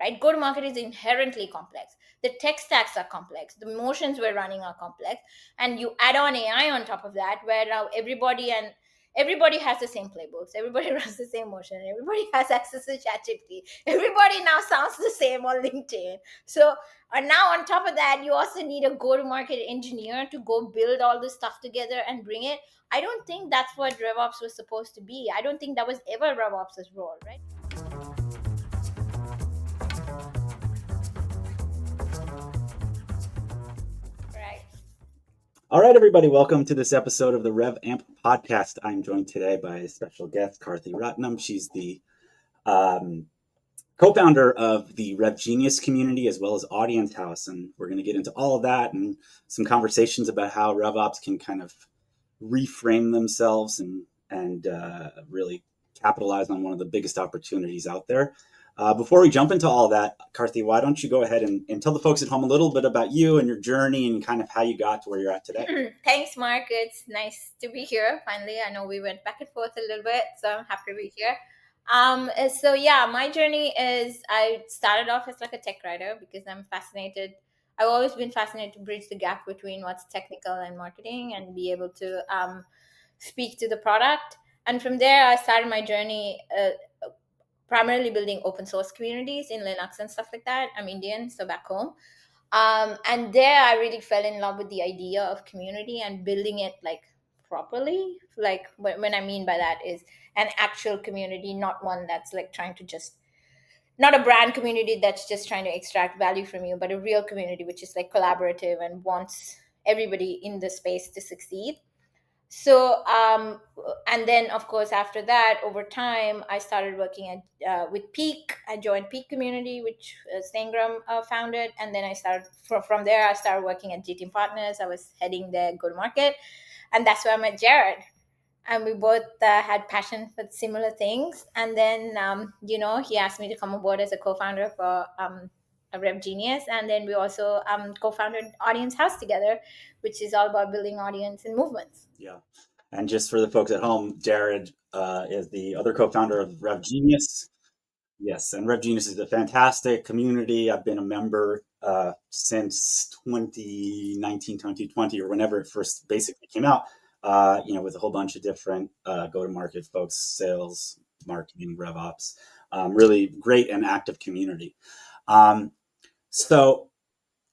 right? Go-to-market is inherently complex. The tech stacks are complex. The motions we're running are complex. And you add on AI on top of that, where now everybody has the same playbooks. Everybody runs the same motion. Everybody has access to ChatGPT. Everybody now sounds the same on LinkedIn. So now on top of that, you also need a go-to-market engineer to go build all this stuff together and bring it. I don't think that's what RevOps was supposed to be. I don't think that was ever RevOps' role, right? Right. All right, everybody, welcome to this episode of the RevAmp podcast. I'm joined today by a special guest, Karthi Ratnam. She's the co-founder of the RevGenius community as well as Audience House, and we're going to get into all of that and some conversations about how RevOps can kind of reframe themselves and really capitalize on one of the biggest opportunities out there. Before we jump into all that, Karthi, why don't you go ahead and tell the folks at home a little bit about you and your journey and kind of how you got to where you're at today. Thanks, Mark. It's nice to be here finally. I know we went back and forth a little bit, so I'm happy to be here. So yeah, my journey is I started off as like a tech writer because I'm fascinated. I've always been fascinated to bridge the gap between what's technical and marketing and be able to speak to the product. And from there, I started my journey primarily building open source communities in Linux and stuff like that. I'm Indian, so back home. And there I really fell in love with the idea of community and building it like properly. Like when I mean by that is an actual community, not one that's like trying to just, not a brand community that's just trying to extract value from you, but a real community which is like collaborative and wants everybody in the space to succeed. So and then of course after that, over time I started working at with Peak. I joined Peak community, which Stangram founded, and then I started from there I started working at GT Partners. I was heading their go to market, and that's where I met Jared, and we both had passion for similar things. And then he asked me to come aboard as a co-founder for RevGenius, and then we also co-founded Audience House together, which is all about building audience and movements. Yeah. And just for the folks at home, Jared is the other co-founder of RevGenius. Yes, and RevGenius is a fantastic community. I've been a member since 2019, 2020, or whenever it first basically came out, with a whole bunch of different go-to-market folks, sales, marketing, RevOps. Really great and active community. So,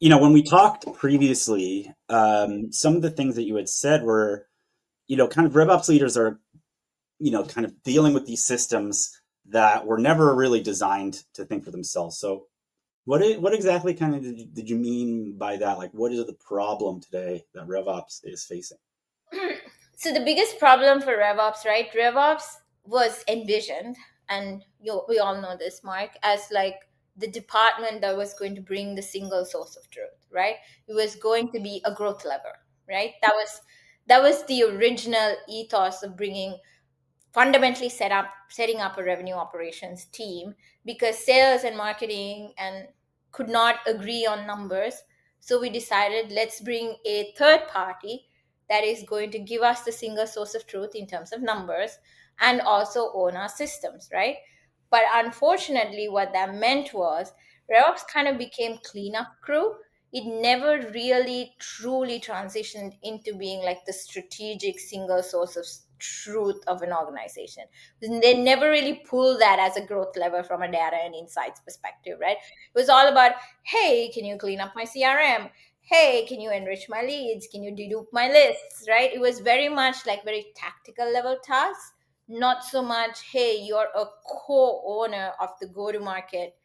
when we talked previously, some of the things that you had said were, kind of RevOps leaders are, kind of dealing with these systems that were never really designed to think for themselves. So what exactly kind of did you mean by that? Like, what is the problem today that RevOps is facing? So the biggest problem for RevOps, right? RevOps was envisioned, and we all know this, Mark, as like the department that was going to bring the single source of truth, right? It was going to be a growth lever, right? That was the original ethos of bringing fundamentally setting up a revenue operations team, because sales and marketing and could not agree on numbers. So we decided, let's bring a third party that is going to give us the single source of truth in terms of numbers and also own our systems, right? But unfortunately what that meant was RevOps kind of became cleanup crew. It never really truly transitioned into being like the strategic single source of truth of an organization. They never really pull that as a growth lever from a data and insights perspective, right? It was all about, hey, can you clean up my CRM? Hey, can you enrich my leads? Can you dedupe my lists, right? It was very much like very tactical level tasks, not so much, hey, you're a co-owner of the go-to-market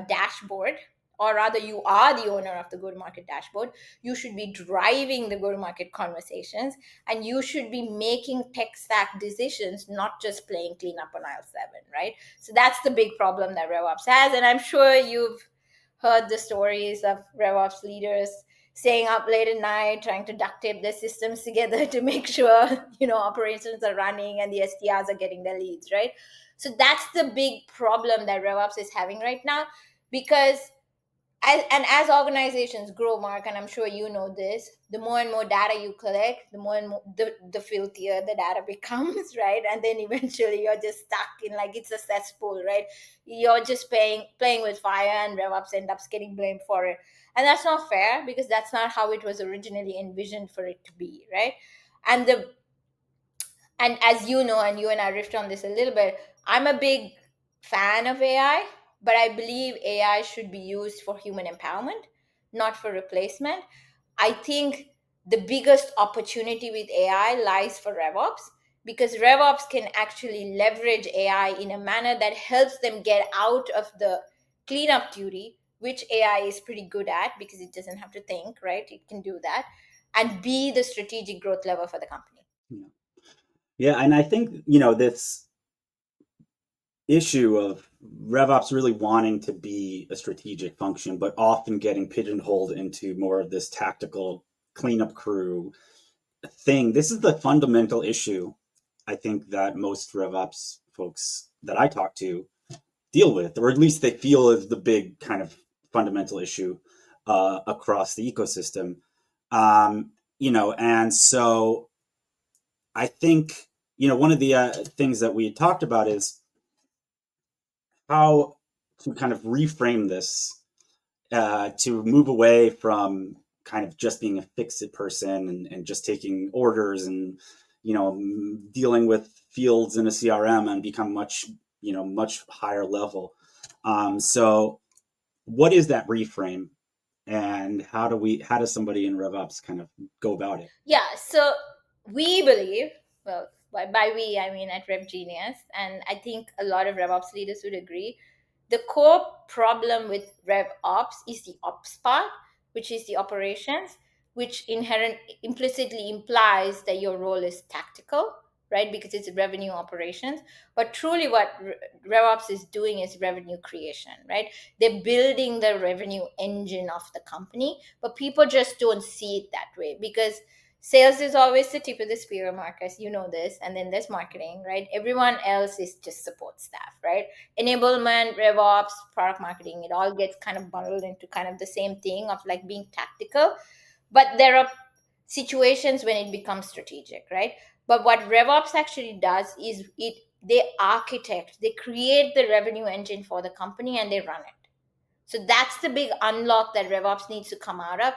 dashboard, or rather you are the owner of the go-to-market dashboard. You should be driving the go-to-market conversations, and you should be making tech stack decisions, not just playing cleanup on aisle 7, right? So that's the big problem that RevOps has. And I'm sure you've heard the stories of RevOps leaders staying up late at night trying to duct tape their systems together to make sure operations are running and the SDRs are getting their leads, right? So that's the big problem that RevOps is having right now, because as organizations grow, Mark, and I'm sure you know this, the more and more data you collect, the more and more the filthier the data becomes, right? And then eventually you're just stuck in, like, it's a cesspool, right? You're just playing with fire, and RevOps end up getting blamed for it. And that's not fair, because that's not how it was originally envisioned for it to be, right? And the and as you know, and you and I riffed on this a little bit, I'm a big fan of AI, but I believe AI should be used for human empowerment, not for replacement. I think the biggest opportunity with AI lies for RevOps, because RevOps can actually leverage AI in a manner that helps them get out of the cleanup duty, which AI is pretty good at because it doesn't have to think, right? It can do that, and be the strategic growth lever for the company. Yeah. Yeah, and I think, this issue of RevOps really wanting to be a strategic function, but often getting pigeonholed into more of this tactical cleanup crew thing. This is the fundamental issue I think that most RevOps folks that I talk to deal with, or at least they feel is the big kind of fundamental issue across the ecosystem. And so I think, one of the things that we had talked about is how to kind of reframe this to move away from kind of just being a fix-it person and just taking orders and dealing with fields in a CRM and become much higher level. So what is that reframe, and how does somebody in RevOps kind of go about it? Yeah, so we believe, well, by we, I mean at RevGenius, and I think a lot of RevOps leaders would agree, the core problem with RevOps is the ops part, which is the operations, which inherent implicitly implies that your role is tactical, right? Because it's revenue operations. But truly, what RevOps is doing is revenue creation, right? They're building the revenue engine of the company, but people just don't see it that way, because sales is always the tip of the spear, Marcus. You know this. And then there's marketing, right? Everyone else is just support staff, right? Enablement, RevOps, product marketing, it all gets kind of bundled into kind of the same thing of like being tactical. But there are situations when it becomes strategic, right? But what RevOps actually does is they create the revenue engine for the company and they run it. So that's the big unlock that RevOps needs to come out of.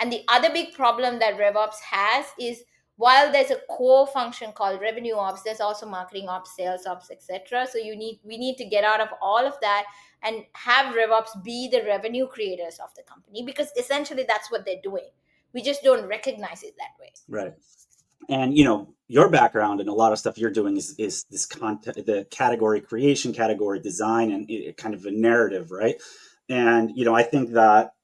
And the other big problem that RevOps has is, while there's a core function called revenue ops, there's also marketing ops, sales ops, etc. So we need to get out of all of that and have RevOps be the revenue creators of the company, because essentially that's what they're doing. We just don't recognize it that way. Right. And your background and a lot of stuff you're doing is this content, the category creation, category design, and kind of a narrative, right? And I think that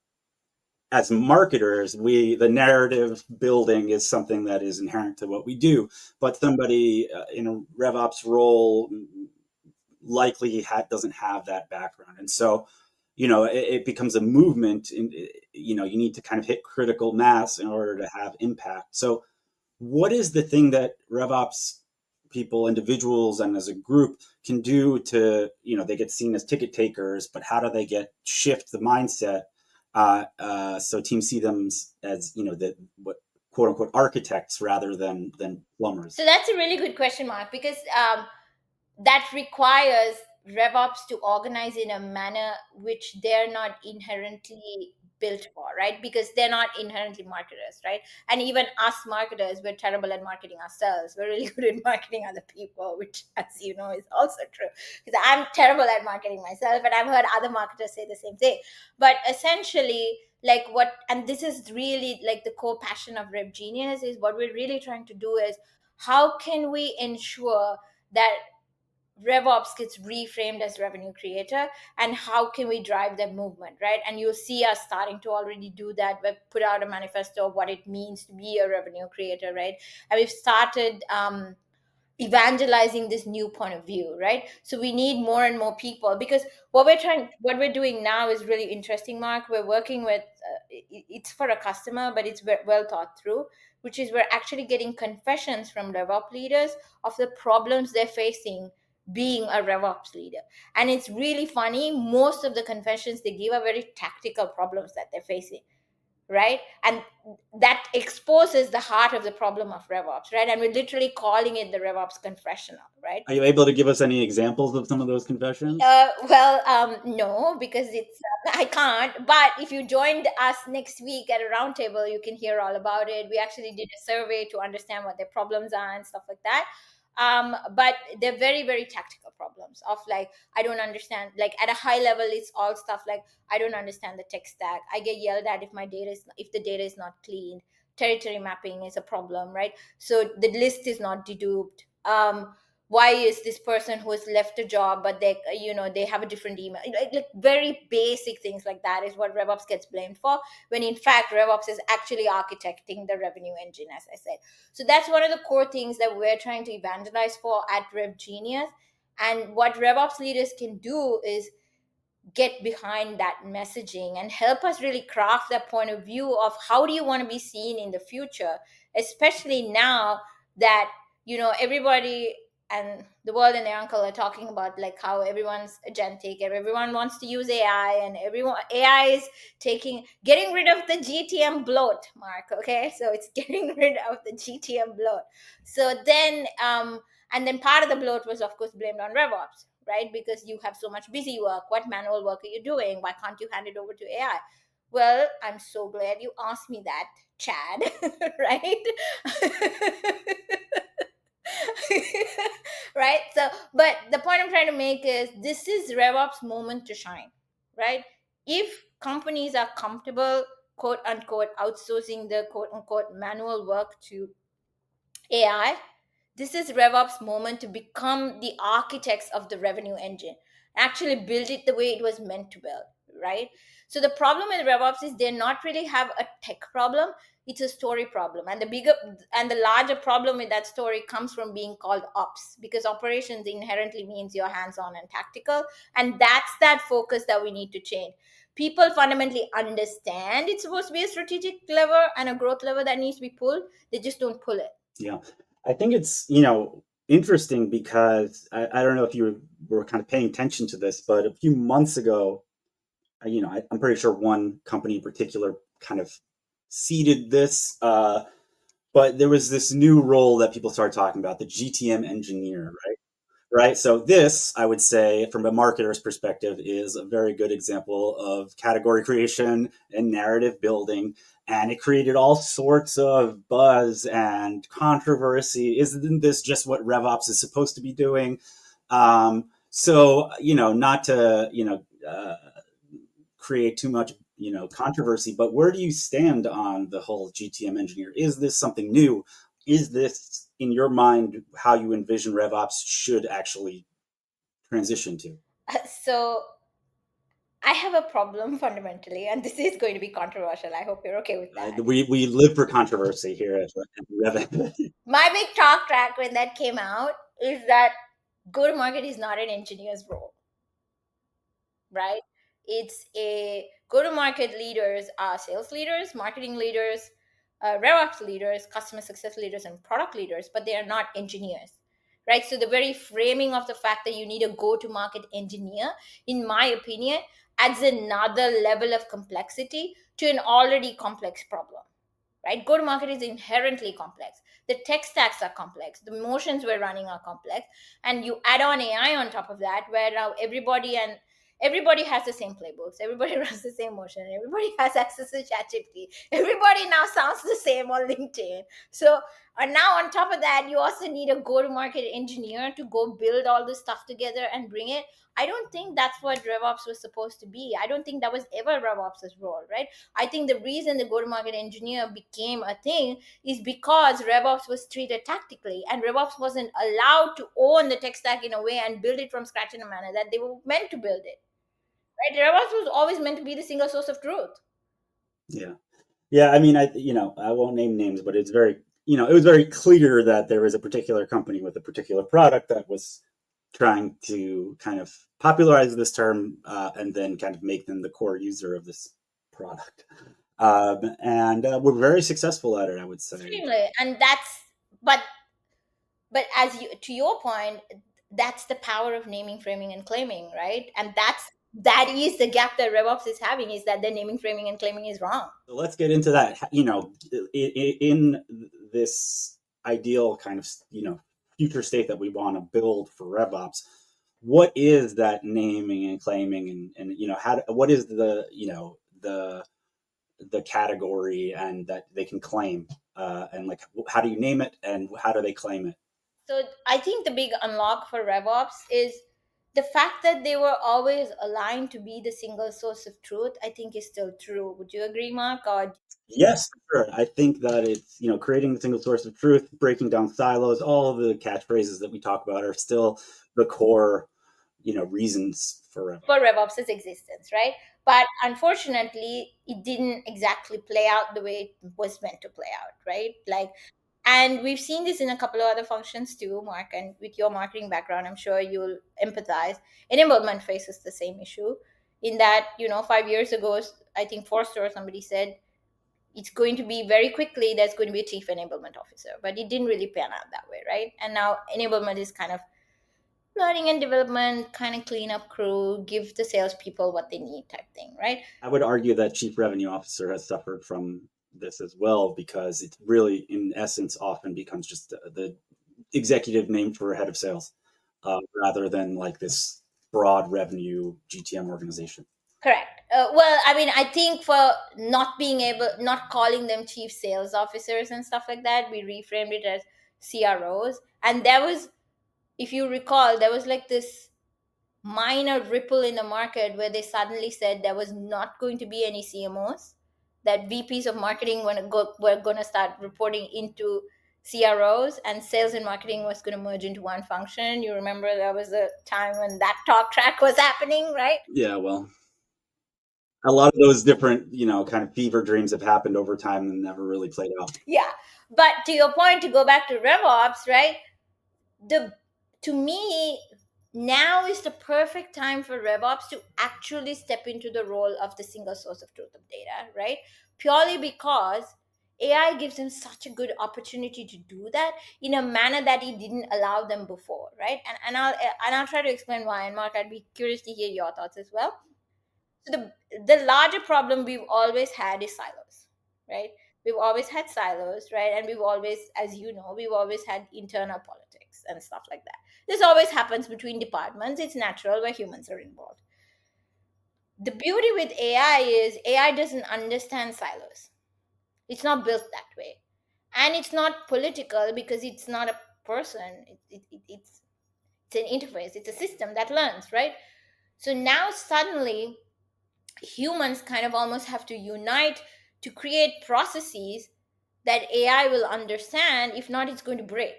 as marketers, the narrative building is something that is inherent to what we do. But somebody in a RevOps role likely doesn't have that background, and so it becomes a movement. You need to kind of hit critical mass in order to have impact. So what is the thing that RevOps people, individuals, and as a group can do to, they get seen as ticket takers, but how do they shift the mindset so teams see them as, what quote unquote architects rather than plumbers? So that's a really good question, Mark, because that requires RevOps to organize in a manner which they're not inherently built for, right? Because they're not inherently marketers, right? And even us marketers, we're terrible at marketing ourselves. We're really good at marketing other people, which, as you know, is also true. Because I'm terrible at marketing myself, and I've heard other marketers say the same thing. But essentially, like and this is really like the core passion of RevGenius, is what we're really trying to do is, how can we ensure that RevOps gets reframed as revenue creator, and how can we drive that movement, right? And you'll see us starting to already do that. We've put out a manifesto of what it means to be a revenue creator, right? And we've started evangelizing this new point of view, right? So we need more and more people, because what we're doing now is really interesting, Mark. We're working with it's for a customer, but it's well thought through, which is we're actually getting confessions from DevOps leaders of the problems they're facing being a RevOps leader. And it's really funny. Most of the confessions they give are very tactical problems that they're facing, right? And that exposes the heart of the problem of RevOps, right? And we're literally calling it the RevOps confessional, right? Are you able to give us any examples of some of those confessions? No, because it's I can't. But if you joined us next week at a roundtable, you can hear all about it. We actually did a survey to understand what their problems are and stuff like that. But they're very, very tactical problems of like, I don't understand. Like at a high level, it's all stuff like, I don't understand the tech stack. I get yelled at if the data is not cleaned. Territory mapping is a problem, right? So the list is not deduped. Why is this person who has left a job but they have a different email, like very basic things like that is what RevOps gets blamed for, when in fact RevOps is actually architecting the revenue engine, as I said. So that's one of the core things that we're trying to evangelize for at RevGenius. And what RevOps leaders can do is get behind that messaging and help us really craft that point of view of how do you want to be seen in the future, especially now that everybody and the world and their uncle are talking about like how everyone's agentic and everyone wants to use AI, and everyone AI is getting rid of the GTM bloat, Mark. Okay, so it's getting rid of the GTM bloat. So then and then part of the bloat was of course blamed on RevOps, right? Because you have so much busy work. What manual work are you doing? Why can't you hand it over to AI? Well, I'm so glad you asked me that, Chad, right? Right? So, but the point I'm trying to make is this is RevOps moment to shine, right? If companies are comfortable, quote unquote, outsourcing the quote unquote manual work to AI, this is RevOps moment to become the architects of the revenue engine, actually build it the way it was meant to build, right? So the problem with RevOps is they not really have a tech problem, it's a story problem. And the bigger and the larger problem with that story comes from being called ops, because operations inherently means you're hands-on and tactical. And that's that focus that we need to change. People fundamentally understand it's supposed to be a strategic lever and a growth lever that needs to be pulled. They just don't pull it. Yeah, I think it's interesting because I don't know if you were kind of paying attention to this, but a few months ago, I'm pretty sure one company in particular kind of seeded this, but there was this new role that people started talking about, the GTM engineer, right? Right. So this, I would say, from a marketer's perspective, is a very good example of category creation and narrative building. And it created all sorts of buzz and controversy. Isn't this just what RevOps is supposed to be doing? So, not to, create too much, controversy, but where do you stand on the whole GTM engineer? Is this something new? Is this, in your mind, how you envision RevOps should actually transition to? So I have a problem fundamentally, and this is going to be controversial. I hope you're okay with that. We live for controversy here at Rev. My big talk track when that came out is that go to market is not an engineer's role, right? It's a go to market leaders are sales leaders, marketing leaders, RevOps leaders, customer success leaders, and product leaders, but they are not engineers, right? So the very framing of the fact that you need a go to market engineer, in my opinion, adds another level of complexity to an already complex problem, right? Go to market is inherently complex. The tech stacks are complex. The motions we're running are complex. And you add on AI on top of that, where now everybody has the same playbooks. Everybody runs the same motion. Everybody has access to ChatGPT. Everybody now sounds the same on LinkedIn. So now on top of that, you also need a go-to-market engineer to go build all this stuff together and bring it. I don't think that's what RevOps was supposed to be. I don't think that was ever RevOps' role, right? I think the reason the go-to-market engineer became a thing is because RevOps was treated tactically, and RevOps wasn't allowed to own the tech stack in a way and build it from scratch in a manner that they were meant to build it. Right? RevOps was always meant to be the single source of truth. Yeah. Yeah, I mean, I won't name names, but it's very, it was very clear that there was a particular company with a particular product that was trying to kind of popularize this term and then kind of make them the core user of this product. And we're very successful at it, I would say. Extremely. And that's but as you to your point, that's the power of naming, framing, and claiming, right? And that is the gap that RevOps is having, is that the naming, framing, and claiming is wrong. So let's get into that. In this ideal kind of future state that we want to build for RevOps, what is that naming and claiming, and what is the category and that they can claim, and like how do you name it and how do they claim it? So I think the big unlock for RevOps is the fact that they were always aligned to be the single source of truth. I think is still true. Would you agree, Mark? Or Yes, for sure. I think that it's creating the single source of truth, breaking down silos, all of the catchphrases that we talk about are still the core reasons for RevOps. for RevOps' existence, right? But unfortunately, it didn't exactly play out the way it was meant to play out, right? Like, and we've seen this in a couple of other functions too, Mark. And with your marketing background, I'm sure you'll empathize. Enablement faces the same issue in that, 5 years ago, I think Forrester or somebody said it's going to be very quickly, there's going to be a chief enablement officer, but it didn't really pan out that way, right? And now enablement is kind of learning and development, kind of clean up crew, give the salespeople what they need type thing, right? I would argue that chief revenue officer has suffered from this as well because it really, in essence, often becomes just the executive name for head of sales, rather than like this broad revenue GTM organization. Correct. Well, I mean, I think for not calling them chief sales officers and stuff like that, we reframed it as CROs. And there was, if you recall, there was like this minor ripple in the market where they suddenly said there was not going to be any CMOs, that VPs of marketing were going to start reporting into CROs, and sales and marketing was going to merge into one function. You remember there was a time when that talk track was happening, right? Yeah, well, a lot of those different, kind of fever dreams have happened over time and never really played out. Yeah. But to your point, to go back to RevOps, right? The To me, now is the perfect time for RevOps to actually step into the role of the single source of truth of data, right? Purely because AI gives them such a good opportunity to do that in a manner that it didn't allow them before, right? And I'll try to explain why. And Mark, I'd be curious to hear your thoughts as well. So the larger problem we've always had is silos, right? We've always had silos, right? And we've always, as you know, we've always had internal politics and stuff like that. This always happens between departments. It's natural where humans are involved. The beauty with AI is AI doesn't understand silos. It's not built that way. And it's not political because it's not a person. It's an interface. It's a system that learns, right? So now suddenly humans kind of almost have to unite to create processes that AI will understand. If not, it's going to break.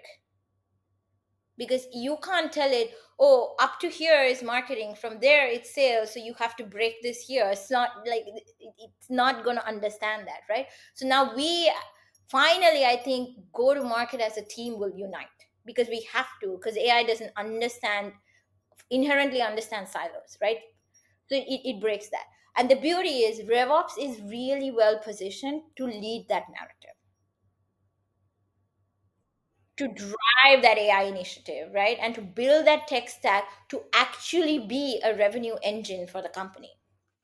Because you can't tell it, oh, up to here is marketing, from there it's sales, so you have to break this here. It's not like it's not going to understand that, right? So now we finally, I think, go to market as a team will unite because we have to, because AI doesn't inherently understand silos, right? So it breaks that. And the beauty is RevOps is really well positioned to lead that narrative, to drive that AI initiative, right? And to build that tech stack to actually be a revenue engine for the company.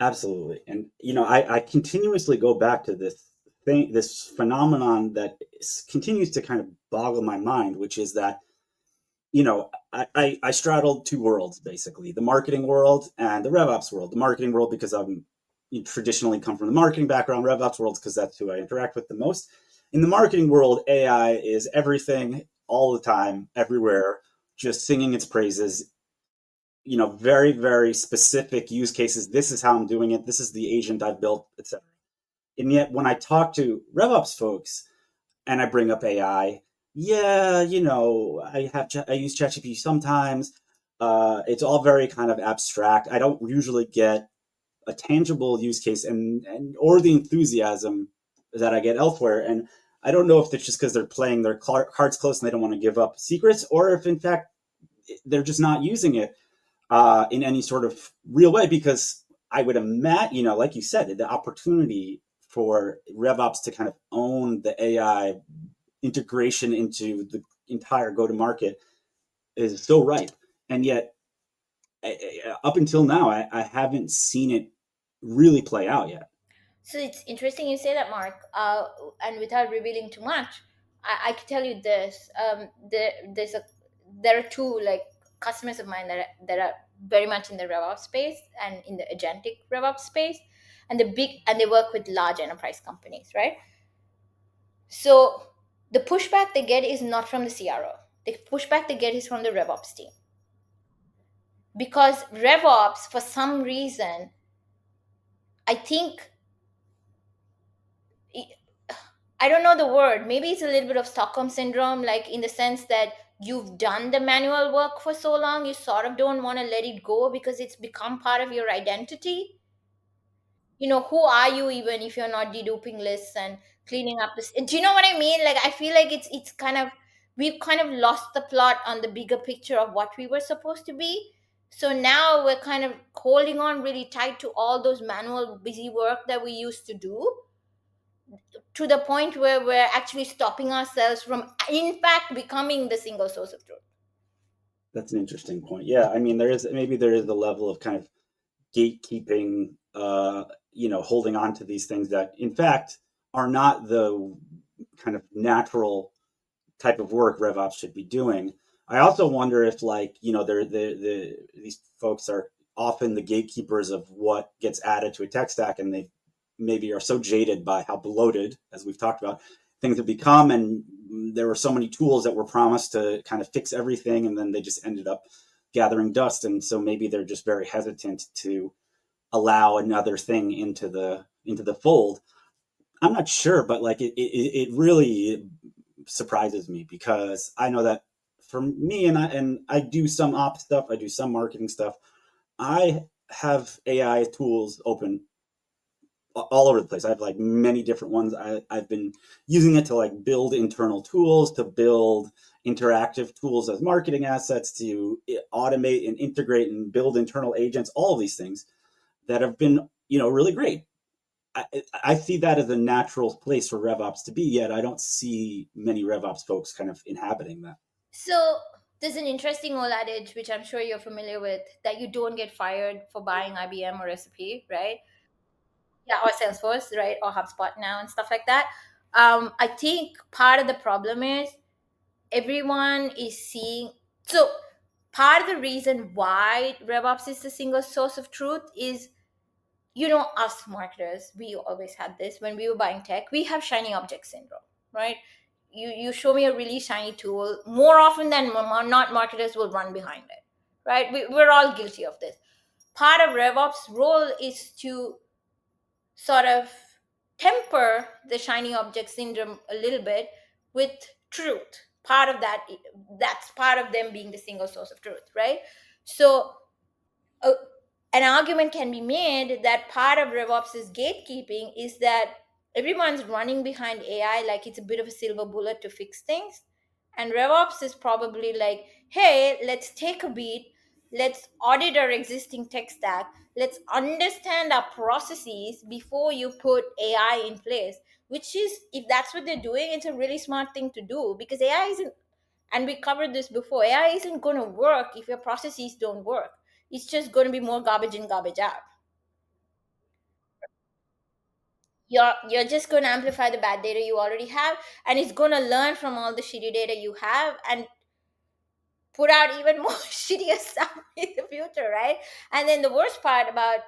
Absolutely. And I continuously go back to this phenomenon that continues to kind of boggle my mind, which is that I straddled two worlds basically, the marketing world and the RevOps world. The marketing world because I'm traditionally come from the marketing background, RevOps world because that's who I interact with the most. In the marketing world, AI is everything all the time, everywhere, just singing its praises. Very, very specific use cases. This is how I'm doing it. This is the agent I've built, etc. And yet, when I talk to RevOps folks and I bring up AI, yeah, I use ChatGPT sometimes. It's all very kind of abstract. I don't usually get a tangible use case and or the enthusiasm that I get elsewhere. And I don't know if it's just because they're playing their cards close and they don't want to give up secrets, or if in fact they're just not using it in any sort of real way. Because I would imagine, like you said, the opportunity for RevOps to kind of own the AI integration into the entire go to market is so ripe. and yet up until now, I haven't seen it really play out yet. So it's interesting you say that, Mark. And without revealing too much, I can tell you this: there are two like customers of mine that are very much in the RevOps space and in the agentic RevOps space, and they work with large enterprise companies, right? So the pushback they get is not from the CRO. The pushback they get is from the RevOps team, because RevOps, for some reason, I think, I don't know the word. Maybe it's a little bit of Stockholm syndrome, like in the sense that you've done the manual work for so long, you sort of don't want to let it go because it's become part of your identity. Who are you even if you're not deduping lists and cleaning up this? Do you know what I mean? Like, I feel like it's kind of, we've kind of lost the plot on the bigger picture of what we were supposed to be. So now we're kind of holding on really tight to all those manual busy work that we used to do, to the point where we're actually stopping ourselves from in fact becoming the single source of truth. That's an interesting point. Yeah, I mean, there is a level of kind of gatekeeping, holding on to these things that, in fact, are not the kind of natural type of work RevOps should be doing. I also wonder if, like, these folks are often the gatekeepers of what gets added to a tech stack, and they maybe are so jaded by how bloated, as we've talked about, things have become, and there were so many tools that were promised to kind of fix everything, and then they just ended up gathering dust, and so maybe they're just very hesitant to allow another thing into the fold. I'm not sure, but like it really surprises me, because I know that for me, and I do some ops stuff, I do some marketing stuff. I have AI tools open all over the place. I have like many different ones. I've been using it to like build internal tools, to build interactive tools as marketing assets, to automate and integrate and build internal agents, all of these things that have been, really great. I, I see that as a natural place for RevOps to be, yet I don't see many RevOps folks kind of inhabiting that. So there's an interesting old adage which I'm sure you're familiar with, that you don't get fired for buying IBM or SAP, right? Yeah, or Salesforce, right? Or HubSpot now and stuff like that. I think part of the problem is everyone is seeing. So part of the reason why RevOps is the single source of truth is, us marketers, we always had this when we were buying tech. We have shiny object syndrome, right? You show me a really shiny tool, more often than not, marketers will run behind it, right? We're all guilty of this. Part of RevOps role is to sort of temper the shiny object syndrome a little bit with truth. Part of that's part of them being the single source of truth, right? So uh, an argument can be made that part of RevOps' gatekeeping is that everyone's running behind AI like it's a bit of a silver bullet to fix things. And RevOps is probably like, hey, let's take a beat. Let's audit our existing tech stack. Let's understand our processes before you put AI in place. Which is, if that's what they're doing, it's a really smart thing to do, because AI isn't, and we covered this before, AI isn't going to work if your processes don't work. It's just going to be more garbage in, garbage out. You're just going to amplify the bad data you already have, and it's going to learn from all the shitty data you have and put out even more shittier stuff in the future, right? And then the worst part about,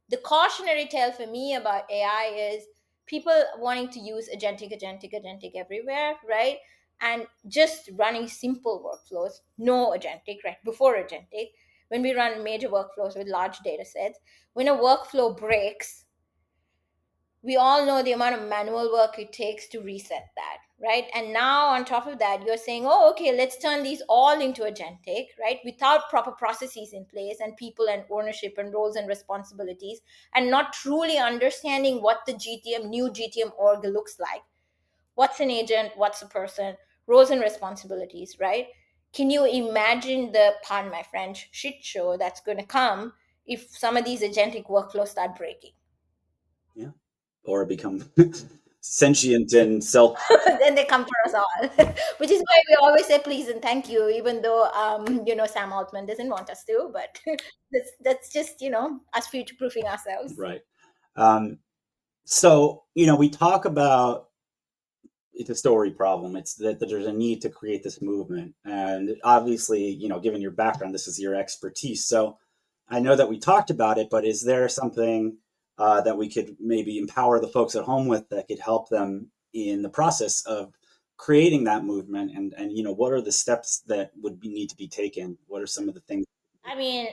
the cautionary tale for me about AI is people wanting to use agentic everywhere, right? And just running simple workflows, no agentic, right? Before agentic, when we run major workflows with large data sets, when a workflow breaks, we all know the amount of manual work it takes to reset that, right? And now on top of that, you're saying, oh, okay, let's turn these all into agentic, right? Without proper processes in place and people and ownership and roles and responsibilities, and not truly understanding what the new GTM org looks like. What's an agent? What's a person? Roles and responsibilities, right? Can you imagine the, pardon my French, shit show that's going to come if some of these agentic workflows start breaking? Yeah, or become sentient and self. Then they come for us all, which is why we always say please and thank you, even though Sam Altman doesn't want us to. But that's just us future proofing ourselves. Right. Um, so we talk about it's a story problem. It's that there's a need to create this movement, and obviously, given your background, this is your expertise. So I know that we talked about it, but is there something that we could maybe empower the folks at home with that could help them in the process of creating that movement? And what are the steps that need to be taken? What are some of the things? I mean,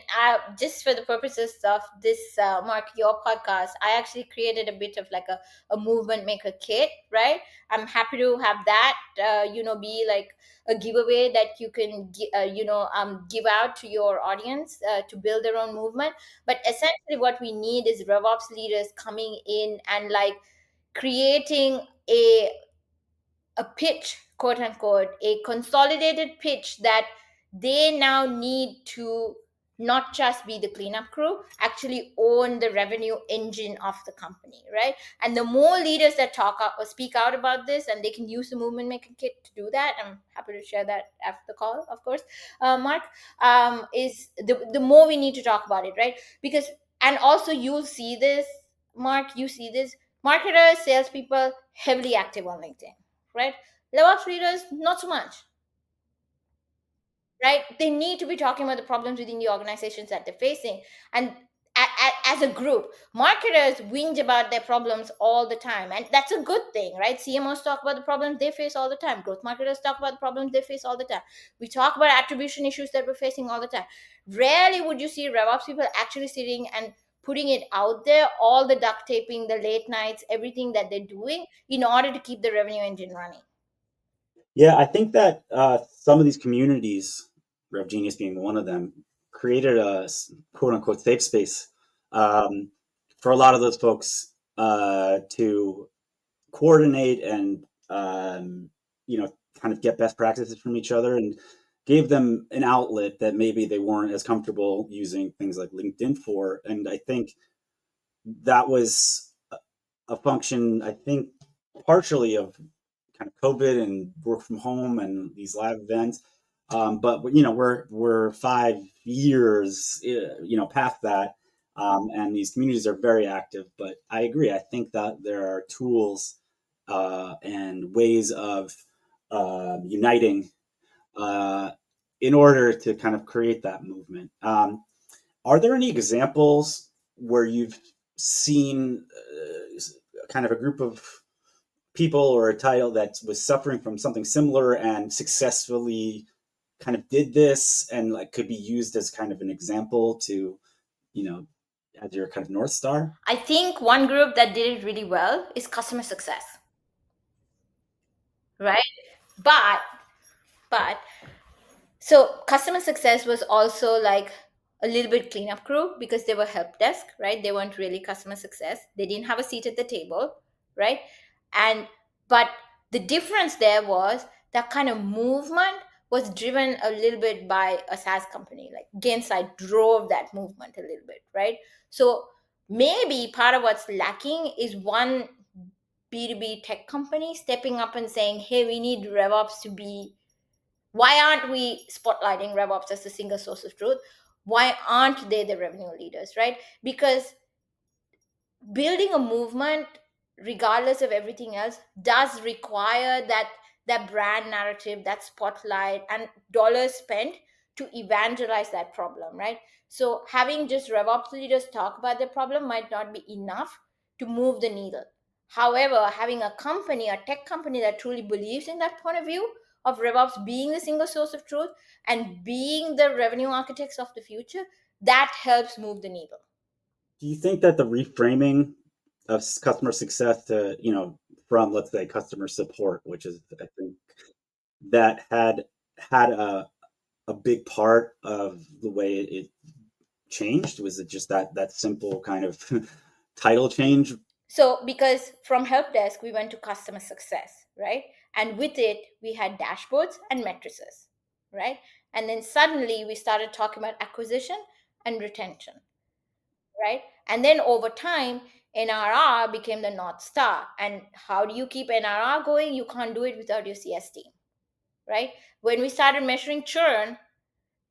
just for the purposes of this, Mark, your podcast, I actually created a bit of like a movement maker kit, right? I'm happy to have that, be like a giveaway that you can, give out to your audience to build their own movement. But essentially, what we need is RevOps leaders coming in and like creating a pitch, quote unquote, a consolidated pitch that they now need to not just be the cleanup crew, actually own the revenue engine of the company, right? And the more leaders that talk out or speak out about this, and they can use the movement maker kit to do that. I'm happy to share that after the call, of course, Mark. Is the more we need to talk about it, right? Because and also you'll see this, Mark. You see this. Marketers, salespeople, heavily active on LinkedIn, right? DevOps leaders, not so much, right? They need to be talking about the problems within the organizations that they're facing. And as a group, marketers whinge about their problems all the time. And that's a good thing, right? CMOs talk about the problems they face all the time. Growth marketers talk about the problems they face all the time. We talk about attribution issues that we're facing all the time. Rarely would you see RevOps people actually sitting and putting it out there, all the duct taping, the late nights, everything that they're doing in order to keep the revenue engine running. Yeah, I think that some of these communities, RevGenius being one of them, created a quote unquote safe space um, for a lot of those folks to coordinate and kind of get best practices from each other, and gave them an outlet that maybe they weren't as comfortable using things like LinkedIn for. And I think that was a function, I think, partially of kind of COVID and work from home and these live events. But we're 5 years past that, and these communities are very active. But I agree. I think that there are tools and ways of uniting uh, in order to kind of create that movement. Are there any examples where you've seen kind of a group of people or a title that was suffering from something similar and successfully kind of did this and like could be used as kind of an example to, you know, as your kind of North Star? I think one group that did it really well is customer success, right? But but so customer success was also like a little bit cleanup crew because they were help desk, right? They weren't really customer success. They didn't have a seat at the table, right? And but the difference there was that kind of movement was driven a little bit by a SaaS company. Like Gainside drove that movement a little bit, right? So maybe part of what's lacking is one B2B tech company stepping up and saying, hey, we need RevOps to be, why aren't we spotlighting RevOps as the single source of truth? Why aren't they the revenue leaders, right? Because building a movement, regardless of everything else, does require that brand narrative, that spotlight, and dollars spent to evangelize that problem, right? So having just RevOps leaders talk about the problem might not be enough to move the needle. However, having a company, a tech company that truly believes in that point of view of RevOps being the single source of truth and being the revenue architects of the future, that helps move the needle. Do you think that the reframing of customer success to, from let's say customer support, which is, I think, that had a big part of the way it changed? Was it just that simple kind of title change? So, because from help desk, we went to customer success, right? And with it, we had dashboards and matrices, right? And then suddenly we started talking about acquisition and retention, right? And then over time, NRR became the North Star. And how do you keep NRR going? You can't do it without your CS team, right? When we started measuring churn,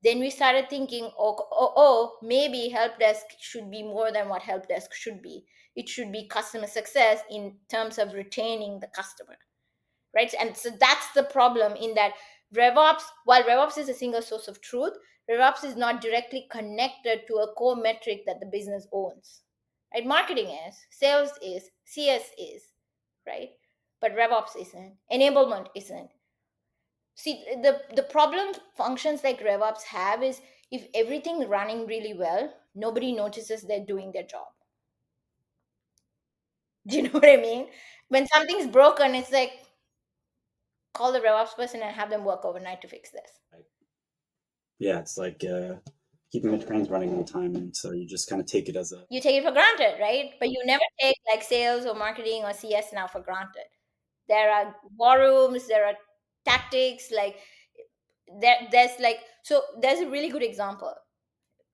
then we started thinking, maybe help desk should be more than what help desk should be. It should be customer success in terms of retaining the customer, right? And so that's the problem, in that RevOps, while RevOps is a single source of truth, RevOps is not directly connected to a core metric that the business owns, right? Marketing is, sales is, CS is, right? But RevOps isn't, enablement isn't. See, the problem functions like RevOps have is, if everything running really well, nobody notices they're doing their job. Do you know what I mean? When something's broken, it's like, call the RevOps person and have them work overnight to fix this. Yeah, it's like keeping the trains running on time, and so you just kind of take it as a. You take it for granted, right? But you never take like sales or marketing or CS now for granted. There are war rooms, there are tactics, like there's like, so there's a really good example.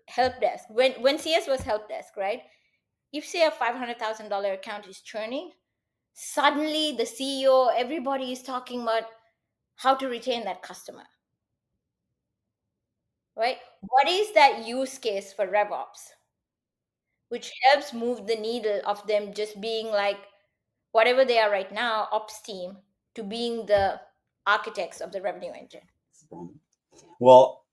Help desk. When CS was help desk, right? If say a $500,000 account is churning, suddenly the CEO, everybody is talking about how to retain that customer, right? What is that use case for RevOps, which helps move the needle of them just being like whatever they are right now, ops team, to being the architects of the revenue engine? Well,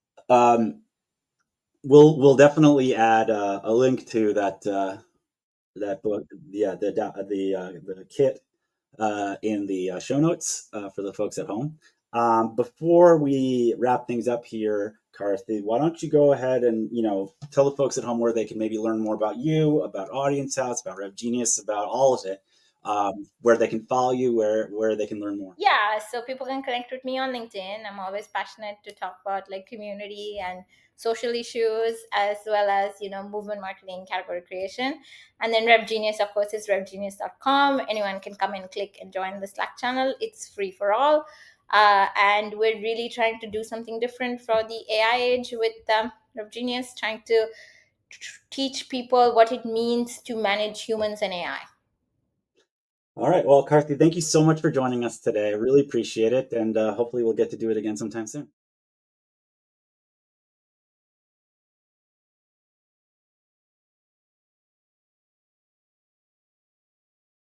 we'll definitely add a link to that book, yeah, the kit in the show notes for the folks at home. Before we wrap things up here, Karthi, why don't you go ahead and tell the folks at home where they can maybe learn more about you, about Audience House, about RevGenius, about all of it, where they can follow you, where they can learn more. Yeah, so people can connect with me on LinkedIn. I'm always passionate to talk about like community and social issues, as well as movement marketing, category creation. And then RevGenius, of course, is revgenius.com. Anyone can come and click and join the Slack channel. It's free for all. And we're really trying to do something different for the AI age with RevGenius, trying to teach people what it means to manage humans and AI. All right. Well, Karthi, thank you so much for joining us today. I really appreciate it. And hopefully we'll get to do it again sometime soon.